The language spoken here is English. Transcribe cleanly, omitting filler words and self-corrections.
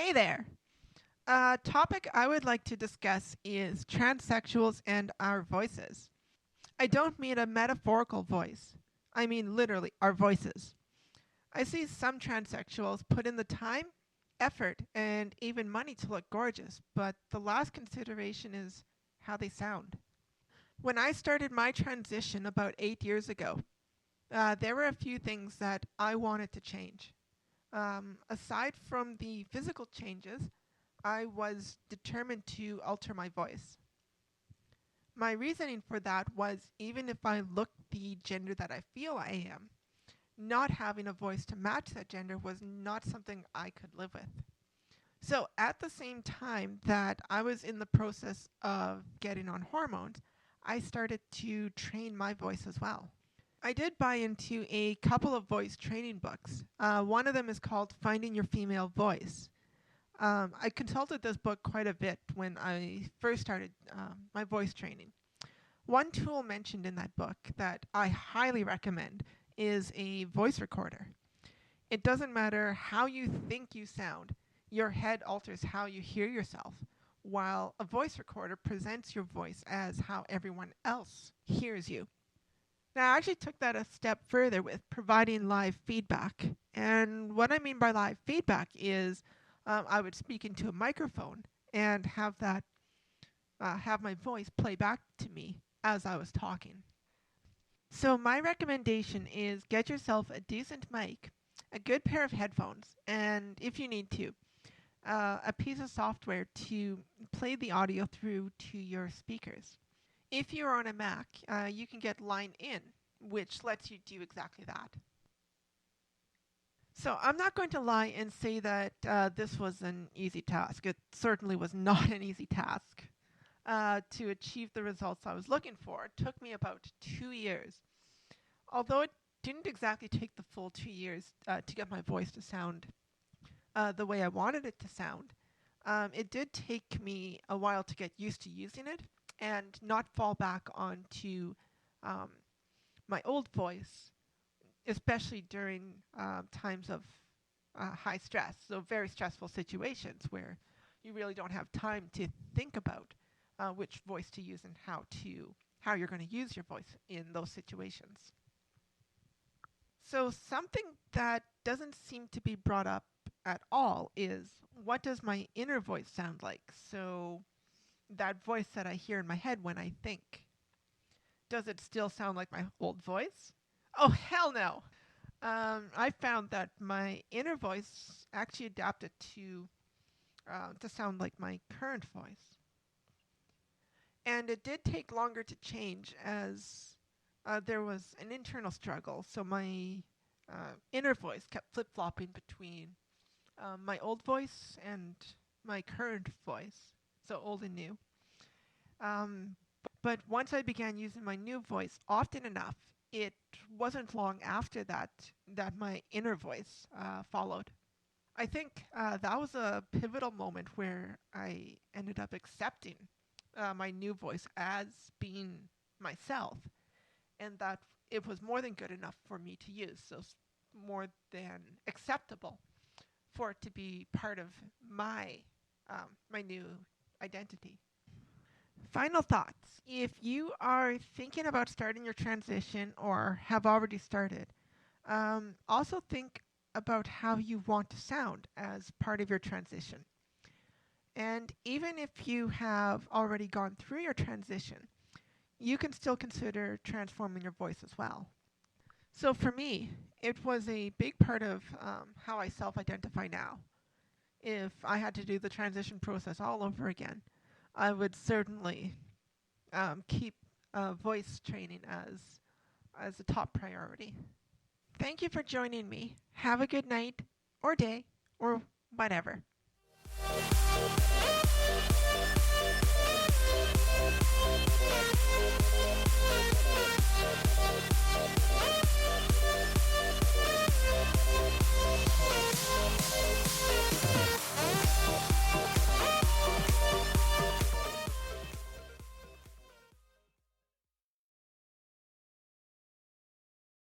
Hey there! A topic I would like to discuss is transsexuals and our voices. I don't mean a metaphorical voice. I mean literally our voices. I see some transsexuals put in the time, effort, and even money to look gorgeous, but the last consideration is how they sound. When I started my transition about 8 years ago, there were a few things that I wanted to change. Aside from the physical changes, I was determined to alter my voice. My reasoning for that was even if I looked the gender that I feel I am, not having a voice to match that gender was not something I could live with. So at the same time that I was in the process of getting on hormones, I started to train my voice as well. I did buy into a couple of voice training books. One of them is called Finding Your Female Voice. I consulted this book quite a bit when I first started my voice training. One tool mentioned in that book that I highly recommend is a voice recorder. It doesn't matter how you think you sound, your head alters how you hear yourself, while a voice recorder presents your voice as how everyone else hears you. Now, I actually took that a step further with providing live feedback. And what I mean by live feedback is I would speak into a microphone and have my voice play back to me as I was talking. So my recommendation is get yourself a decent mic, a good pair of headphones, and if you need to, a piece of software to play the audio through to your speakers. If you're on a Mac, you can get Line In, which lets you do exactly that. So I'm not going to lie and say that this was an easy task. It certainly was not an easy task. To achieve the results I was looking for, it took me about 2 years. Although it didn't exactly take the full 2 years to get my voice to sound the way I wanted it to sound, it did take me a while to get used to using it and not fall back onto um, my old voice, especially during times of high stress, so very stressful situations where you really don't have time to think about which voice to use and how you're going to use your voice in those situations. So something that doesn't seem to be brought up at all is what does my inner voice sound like? So that voice that I hear in my head when I think. Does it still sound like my old voice? Oh, hell no. I found that my inner voice actually adapted to sound like my current voice. And it did take longer to change as there was an internal struggle. So my inner voice kept flip-flopping between my old voice and my current voice, so old and new. Um, but once I began using my new voice often enough, it wasn't long after that my inner voice followed. I think that was a pivotal moment where I ended up accepting my new voice as being myself, and that it was more than good enough for me to use, so more than acceptable for it to be part of my new identity. Final thoughts. If you are thinking about starting your transition or have already started, also think about how you want to sound as part of your transition. And even if you have already gone through your transition, you can still consider transforming your voice as well. So for me, it was a big part of how I self-identify now. If I had to do the transition process all over again, I would certainly keep voice training as a top priority. Thank you for joining me. Have a good night or day or whatever.